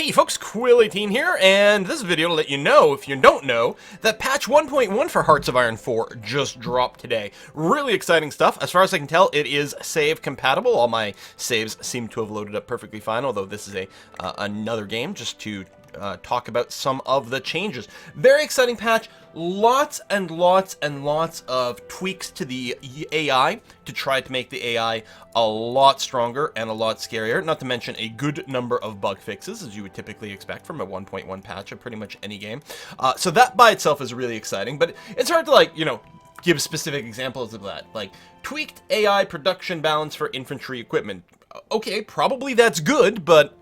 Hey folks, Quill18 here, and this video to let you know, if you don't know, that patch 1.1 for Hearts of Iron 4 just dropped today. Really exciting stuff. As far as I can tell, it is save compatible. All my saves seem to have loaded up perfectly fine, although this is another game just to talk about some of the changes. Very exciting patch. Lots and lots and lots of tweaks to the AI to try to make the AI a lot stronger and a lot scarier, not to mention a good number of bug fixes, as you would typically expect from a 1.1 patch of pretty much any game. So that by itself is really exciting, but it's hard to, give specific examples of that. Like, tweaked AI production balance for infantry equipment. Okay, probably that's good, but,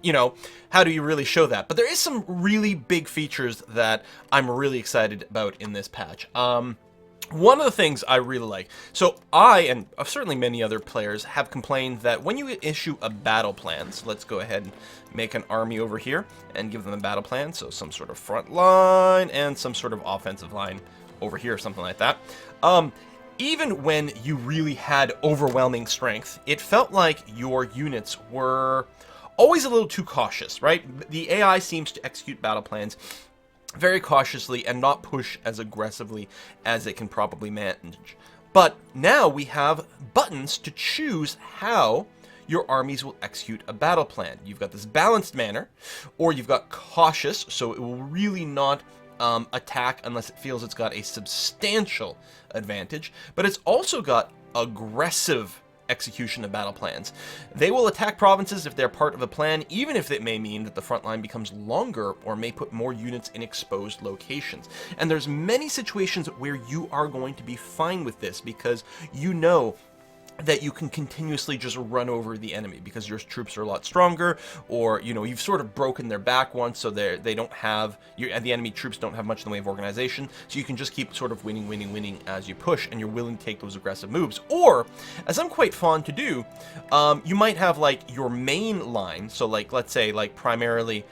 how do you really show that? But there is some really big features that I'm really excited about in this patch. One of the things I really like, so I, and certainly many other players, have complained that when you issue a battle plan, so let's go ahead and make an army over here and give them a battle plan, so some sort of front line and some sort of offensive line over here, something like that. Even when you really had overwhelming strength, it felt like your units were always a little too cautious, right? The AI seems to execute battle plans very cautiously and not push as aggressively as it can probably manage. But now we have buttons to choose how your armies will execute a battle plan. You've got this balanced manner, or you've got cautious, so it will really not attack unless it feels it's got a substantial advantage, but it's also got aggressive execution of battle plans. They will attack provinces if they're part of a plan, even if it may mean that the front line becomes longer or may put more units in exposed locations. And there's many situations where you are going to be fine with this because you know that you can continuously just run over the enemy because your troops are a lot stronger, or you've sort of broken their back once, so they don't have the enemy troops don't have much in the way of organization, so you can just keep sort of winning as you push, and you're willing to take those aggressive moves. Or, as I'm quite fond to do, you might have like your main line, so like let's say like primarily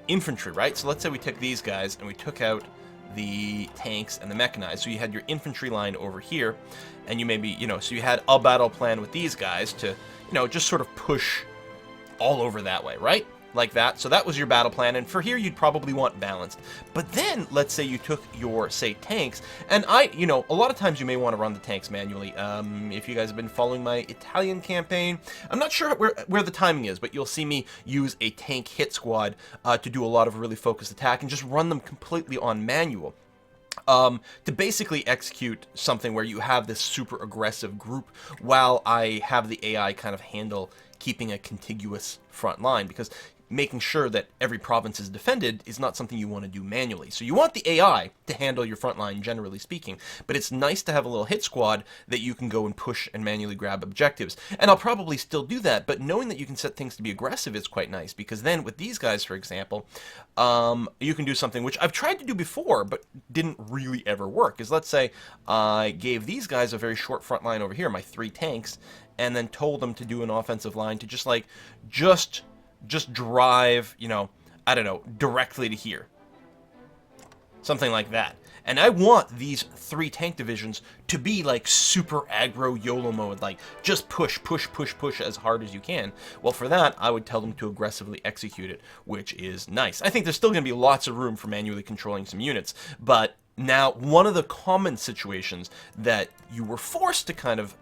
infantry, right? So let's say we took these guys and we took out the tanks and the mechanized, so you had your infantry line over here, and you maybe, so you had a battle plan with these guys to, just sort of push all over that way, right? Like that. So that was your battle plan, and for here you'd probably want balanced. But then, let's say you took your, say, tanks, and a lot of times you may want to run the tanks manually. If you guys have been following my Italian campaign, I'm not sure where the timing is, but you'll see me use a tank hit squad to do a lot of really focused attack and just run them completely on manual. To basically execute something where you have this super aggressive group while I have the AI kind of handle keeping a contiguous front line, because making sure that every province is defended is not something you want to do manually. So you want the AI to handle your front line, generally speaking, but it's nice to have a little hit squad that you can go and push and manually grab objectives. And I'll probably still do that, but knowing that you can set things to be aggressive is quite nice, because then with these guys, for example, you can do something which I've tried to do before, but didn't really ever work, is let's say I gave these guys a very short front line over here, my 3 tanks, and then told them to do an offensive line to just drive, I don't know, directly to here. Something like that. And I want these 3 tank divisions to be like super aggro YOLO mode, like just push as hard as you can. Well, for that, I would tell them to aggressively execute it, which is nice. I think there's still going to be lots of room for manually controlling some units, but now one of the common situations that you were forced to kind of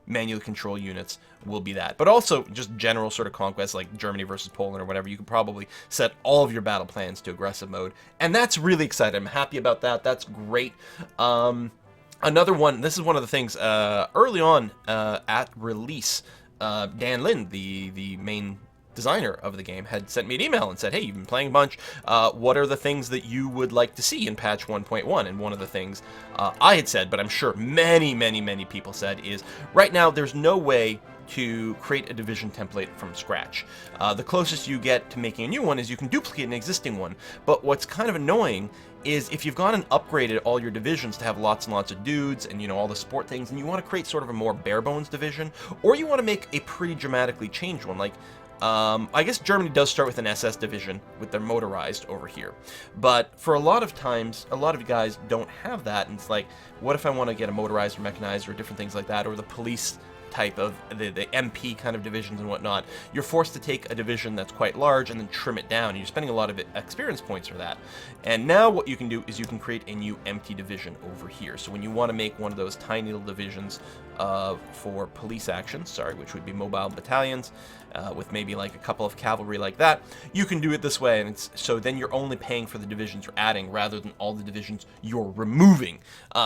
manually control units will be that. But also just general sort of conquests like Germany versus Poland or whatever, you can probably set all of your battle plans to aggressive mode. And that's really exciting. I'm happy about that. That's great. Another one, this is one of the things early on at release, Dan Lin, the main designer of the game, had sent me an email and said, hey, you've been playing a bunch, what are the things that you would like to see in patch 1.1? And one of the things I had said, but I'm sure many people said, is right now there's no way to create a division template from scratch. The closest you get to making a new one is you can duplicate an existing one, but what's kind of annoying is if you've gone and upgraded all your divisions to have lots and lots of dudes and all the support things, and you want to create sort of a more bare bones division, or you want to make a pretty dramatically changed one, like I guess Germany does start with an SS division with their motorized over here, but for a lot of times, a lot of you guys don't have that, and it's like, what if I want to get a motorized or mechanized or different things like that, or the police type of the MP kind of divisions and whatnot, you're forced to take a division that's quite large and then trim it down. And you're spending a lot of experience points for that. And now what you can do is you can create a new empty division over here. So when you want to make one of those tiny little divisions for police actions, sorry, which would be mobile battalions, with maybe like a couple of cavalry like that, you can do it this way, and so then you're only paying for the divisions you're adding rather than all the divisions you're removing.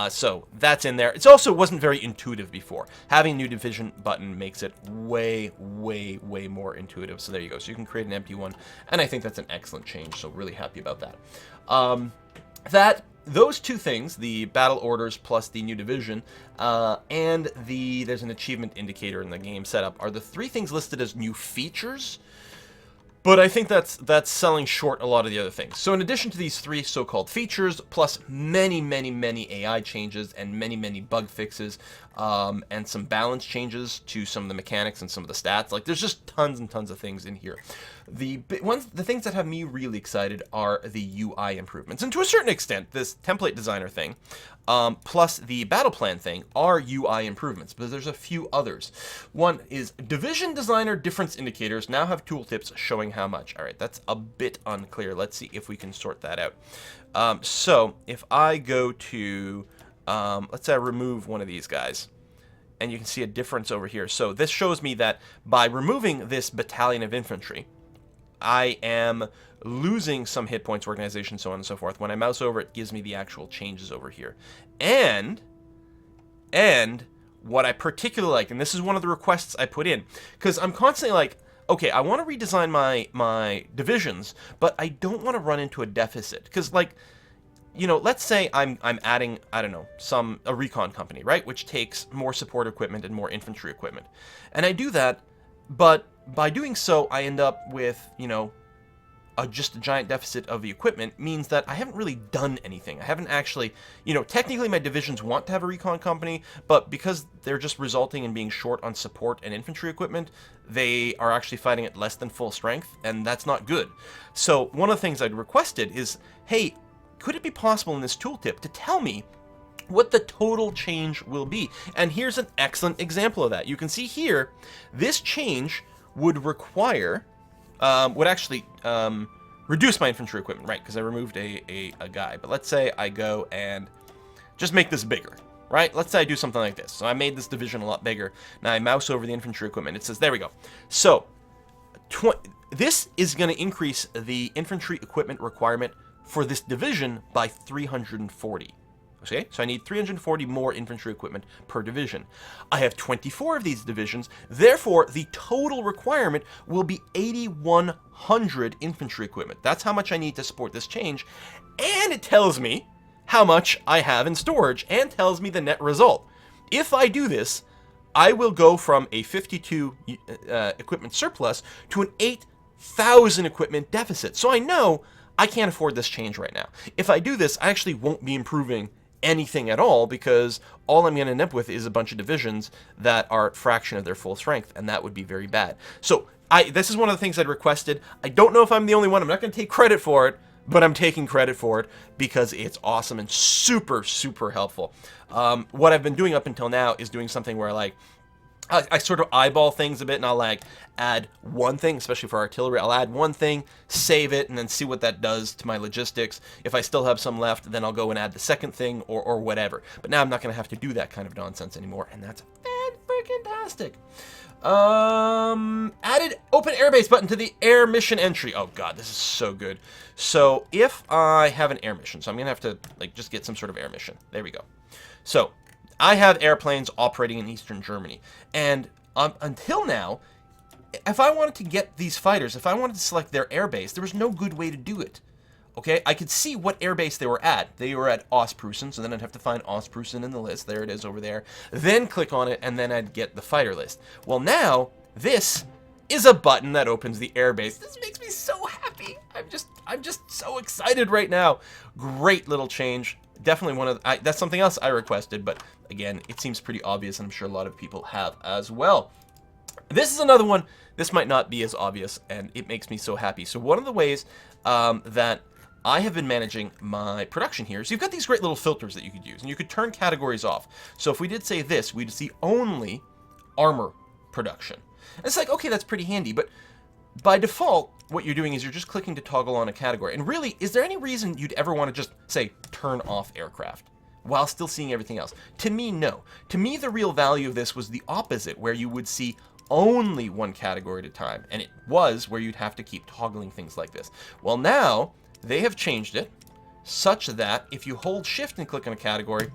So that's in there. It also wasn't very intuitive before. Having a new division button makes it way, way, way more intuitive. So there you go. So you can create an empty one, and I think that's an excellent change. So really happy about that. Those two things, the battle orders plus the new division, and there's an achievement indicator in the game setup, are the three things listed as new features. But I think that's selling short a lot of the other things. So in addition to these three so-called features, plus many, many, many AI changes and many, many bug fixes, and some balance changes to some of the mechanics and some of the stats, like there's just tons and tons of things in here. The things that have me really excited are the UI improvements. And to a certain extent, this template designer thing, plus the battle plan thing are UI improvements, but there's a few others. One is division designer difference indicators now have tooltips showing how much. All right, that's a bit unclear. Let's see if we can sort that out. So if I go to, let's say I remove one of these guys, and you can see a difference over here. So this shows me that by removing this battalion of infantry, I am losing some hit points, organization, so on and so forth. When I mouse over, it gives me the actual changes over here. And what I particularly like, and this is one of the requests I put in, because I'm constantly like, okay, I want to redesign my divisions, but I don't want to run into a deficit. Because, like, you know, let's say I'm adding, I don't know, a recon company, right, which takes more support equipment and more infantry equipment. And I do that, but by doing so, I end up with, you know, just a giant deficit of the equipment. Means that I haven't really done anything. I haven't actually, you know, technically my divisions want to have a recon company, but because they're just resulting in being short on support and infantry equipment, they are actually fighting at less than full strength, and that's not good. So one of the things I'd requested is, hey, could it be possible in this tooltip to tell me what the total change will be? And here's an excellent example of that. You can see here, this change would require, would actually reduce my infantry equipment, right? Because I removed a guy. But let's say I go and just make this bigger, right? Let's say I do something like this. So I made this division a lot bigger. Now I mouse over the infantry equipment. It says, there we go. So this is going to increase the infantry equipment requirement for this division by 340. Okay, so I need 340 more infantry equipment per division. I have 24 of these divisions, therefore the total requirement will be 8,100 infantry equipment. That's how much I need to support this change, and it tells me how much I have in storage and tells me the net result. If I do this, I will go from a 52 equipment surplus to an 8,000 equipment deficit. So I know I can't afford this change right now. If I do this, I actually won't be improving anything at all, because all I'm going to end up with is a bunch of divisions that are a fraction of their full strength, and that would be very bad. So this is one of the things I'd requested. I don't know if I'm the only one. I'm not going to take credit for it, but I'm taking credit for it because it's awesome and super, super helpful. What I've been doing up until now is doing something where I sort of eyeball things a bit, and I'll like add one thing, especially for artillery. I'll add one thing, save it, and then see what that does to my logistics. If I still have some left, then I'll go and add the second thing or whatever. But now I'm not going to have to do that kind of nonsense anymore, and that's fan-freaking-tastic. Added open airbase button to the air mission entry. Oh god, this is so good. So if I have an air mission, so I'm going to have to like just get some sort of air mission. There we go. So I have airplanes operating in Eastern Germany, and until now, if I wanted to get these fighters, if I wanted to select their airbase, there was no good way to do it. Okay, I could see what airbase they were at. They were at Ostpreußen, so then I'd have to find Ostpreußen in the list. There it is over there. Then click on it, and then I'd get the fighter list. Well, now, this is a button that opens the airbase. This makes me so happy. I'm just so excited right now. Great little change. Definitely one of that's something else I requested, but again, it seems pretty obvious, and I'm sure a lot of people have as well. This is another one. This might not be as obvious, and it makes me so happy. So one of the ways that I have been managing my production here is you've got these great little filters that you could use, and you could turn categories off. So if we did say this, we'd see only armor production. And it's like, okay, that's pretty handy, but by default, what you're doing is you're just clicking to toggle on a category. And really, is there any reason you'd ever want to just, say, turn off aircraft while still seeing everything else? To me, no. To me, the real value of this was the opposite, where you would see only one category at a time, and it was where you'd have to keep toggling things like this. Well, now, they have changed it such that if you hold shift and click on a category,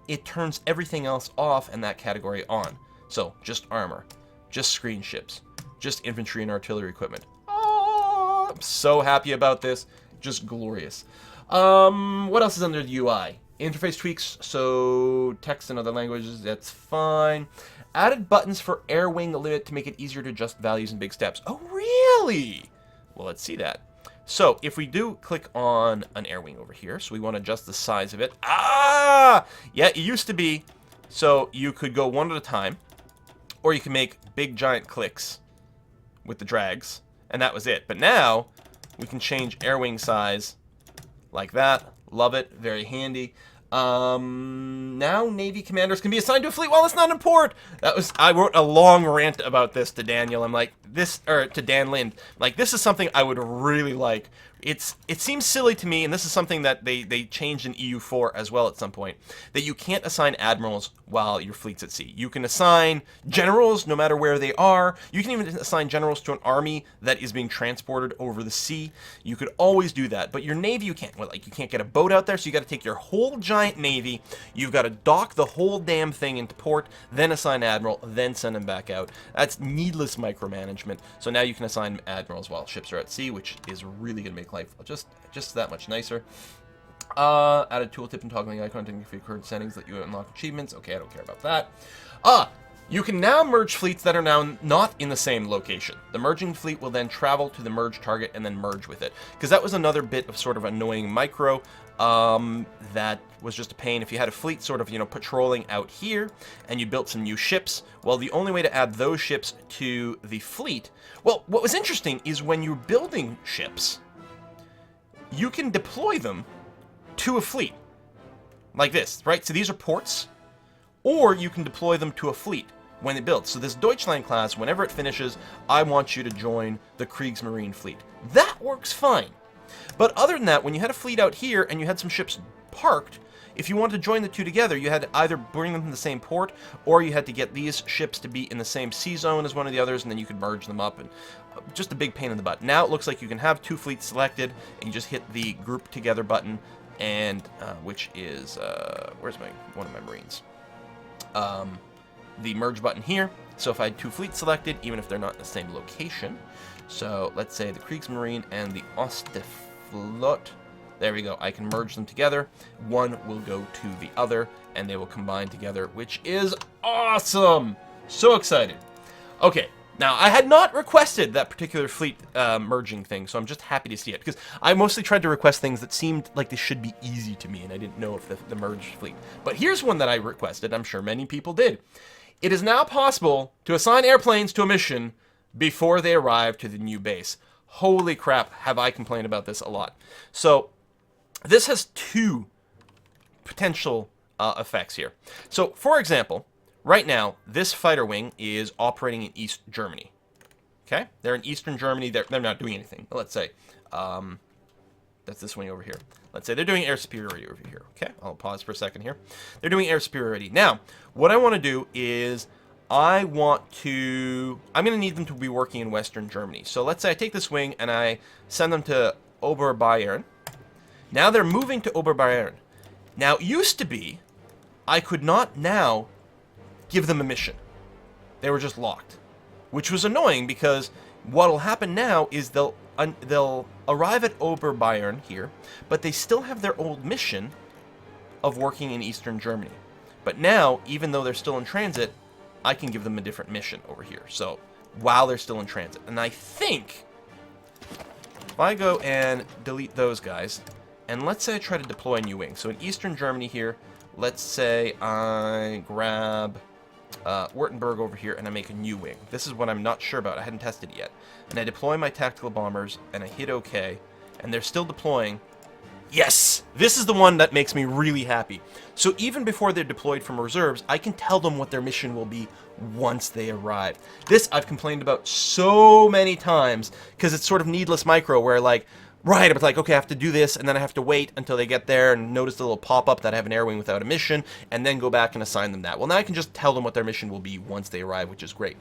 it turns everything else off and that category on. So, just armor, just screen ships, just infantry and artillery equipment. Oh, I'm so happy about this. Just glorious. What else is under the UI? Interface tweaks, so text in other languages, that's fine. Added buttons for air wing limit to make it easier to adjust values in big steps. Oh, really? Well, let's see that. So, if we do click on an air wing over here, so we want to adjust the size of it. Ah! Yeah, it used to be, so you could go one at a time, or you can make big giant clicks with the drags, and that was it. But now, we can change air wing size like that. Love it. Very handy. Now Navy commanders can be assigned to a fleet while it's not in port. I wrote a long rant about this to Daniel. I'm like, to Dan Lind. Like, this is something I would really like. It seems silly to me, and this is something that they changed in EU4 as well at some point, that you can't assign admirals while your fleet's at sea. You can assign generals no matter where they are. You can even assign generals to an army that is being transported over the sea. You could always do that, but your navy you can't. Well, like, you can't get a boat out there, so you got to take your whole giant navy. You've got to dock the whole damn thing into port, then assign admiral, then send them back out. That's needless micromanagement. So now you can assign admirals while ships are at sea, which is really going to make life just that much nicer. Added tooltip and toggling icon to configure current settings that you unlock achievements. Okay, I don't care about that. You can now merge fleets that are now not in the same location. The merging fleet will then travel to the merge target and then merge with it. Because that was another bit of sort of annoying micro that was just a pain. If you had a fleet sort of, patrolling out here and you built some new ships, well, the only way to add those ships to the fleet, well, what was interesting is when you're building ships, you can deploy them to a fleet like this, right? So these are ports, or you can deploy them to a fleet when it builds. So this Deutschland class, whenever it finishes, I want you to join the Kriegsmarine fleet. That works fine. But other than that, when you had a fleet out here and you had some ships parked, if you wanted to join the two together, you had to either bring them to the same port, or you had to get these ships to be in the same sea zone as one of the others, and then you could merge them up, and just a big pain in the butt. Now it looks like you can have two fleets selected, and you just hit the group together button, and which is, where's one of my Marines? The merge button here. So if I had two fleets selected, even if they're not in the same location, so let's say the Kriegsmarine and the Ostflot, there we go, I can merge them together. One will go to the other, and they will combine together, which is awesome! So excited. Okay, now I had not requested that particular fleet merging thing, so I'm just happy to see it, because I mostly tried to request things that seemed like they should be easy to me, and I didn't know if the merged fleet. But here's one that I requested, I'm sure many people did. It is now possible to assign airplanes to a mission before they arrive to the new base. Holy crap, have I complained about this a lot. So, this has two potential effects here. So, for example, right now, this fighter wing is operating in East Germany. Okay? They're in Eastern Germany. They're not doing anything. Let's say, that's this wing over here. Let's say they're doing air superiority over here. Okay? I'll pause for a second here. They're doing air superiority. Now, what I want to do is I'm going to need them to be working in Western Germany. So let's say I take this wing and I send them to Oberbayern. Now they're moving to Oberbayern. Now, it used to be I could not now give them a mission. They were just locked, which was annoying because what'll happen now is they'll arrive at Oberbayern here, but they still have their old mission of working in Eastern Germany. But now, even though they're still in transit, I can give them a different mission over here. So, while they're still in transit. And I think if I go and delete those guys, and let's say I try to deploy a new wing. So in Eastern Germany here, let's say I grab Württemberg over here and I make a new wing. This is what I'm not sure about. I hadn't tested it yet. And I deploy my tactical bombers and I hit OK, and they're still deploying Yes! This is the one that makes me really happy. So even before they're deployed from reserves, I can tell them what their mission will be once they arrive. This I've complained about so many times, because it's sort of needless micro, where like, right, it's like, okay, I have to do this, and then I have to wait until they get there and notice the little pop-up that I have an air wing without a mission, and then go back and assign them that. Well, now I can just tell them what their mission will be once they arrive, which is great.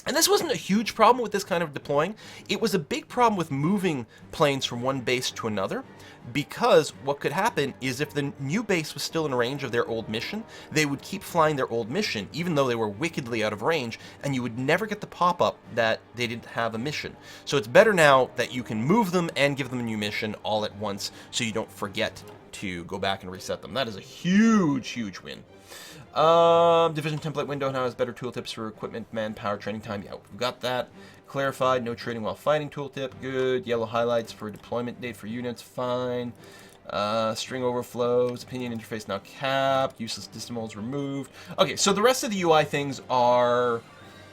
And this wasn't a huge problem with this kind of deploying. It was a big problem with moving planes from one base to another, because what could happen is if the new base was still in range of their old mission, they would keep flying their old mission, even though they were wickedly out of range, and you would never get the pop-up that they didn't have a mission. So it's better now that you can move them and give them a new mission all at once, so you don't forget to go back and reset them. That is a huge, huge win. Division template window now has better tooltips for equipment, manpower, training time. Yeah, we've got that. Clarified, no trading while fighting tooltip, good. Yellow highlights for deployment date for units, fine. String overflows, opinion interface now capped, useless decimals removed. Okay, so the rest of the UI things are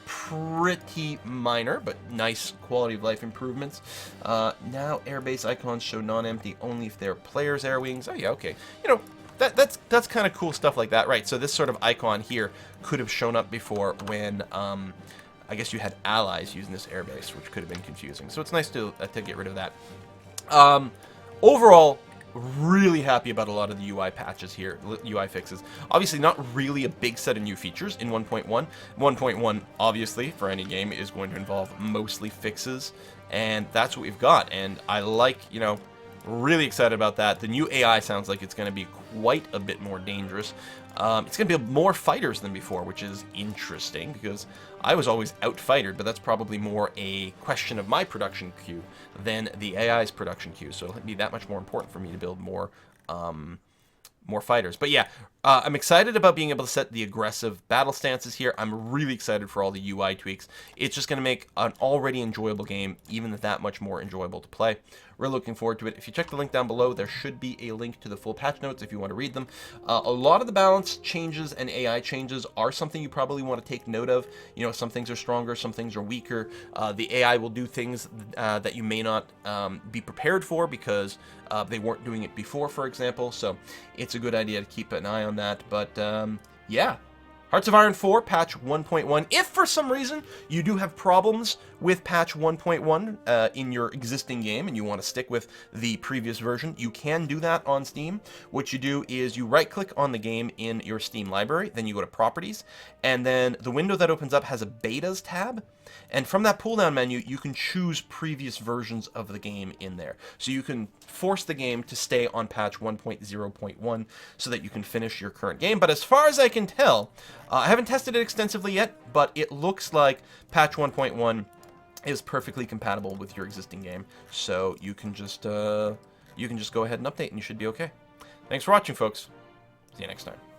pretty minor, but nice quality of life improvements. Now airbase icons show non-empty only if they're players' air wings. Oh yeah, okay. You know, that's kind of cool stuff like that, right? So this sort of icon here could have shown up before when I guess you had allies using this airbase, which could have been confusing. So it's nice to get rid of that. Overall, really happy about a lot of the UI patches here, UI fixes. Obviously, not really a big set of new features in 1.1. 1.1, obviously, for any game, is going to involve mostly fixes, and that's what we've got. And I like, you know, really excited about that. The new AI sounds like it's going to be quite a bit more dangerous. It's going to be more fighters than before, which is interesting because I was always out-fightered, but that's probably more a question of my production queue than the AI's production queue. So it'll be that much more important for me to build more fighters. But yeah, I'm excited about being able to set the aggressive battle stances here. I'm really excited for all the UI tweaks. It's just going to make an already enjoyable game even that much more enjoyable to play. We're looking forward to it. If you check the link down below, there should be a link to the full patch notes if you want to read them. A lot of the balance changes and AI changes are something you probably want to take note of. You know, some things are stronger, some things are weaker. The AI will do things that you may not be prepared for because they weren't doing it before, for example. So it's a good idea to keep an eye on that. But yeah. Hearts of Iron 4, patch 1.1. If for some reason you do have problems with patch 1.1 in your existing game and you want to stick with the previous version, you can do that on Steam. What you do is you right-click on the game in your Steam library, then you go to Properties, and then the window that opens up has a Betas tab. And from that pull-down menu, you can choose previous versions of the game in there. So you can force the game to stay on patch 1.0.1 so that you can finish your current game. But as far as I can tell, I haven't tested it extensively yet, but it looks like patch 1.1 is perfectly compatible with your existing game. So you can just go ahead and update and you should be okay. Thanks for watching, folks. See you next time.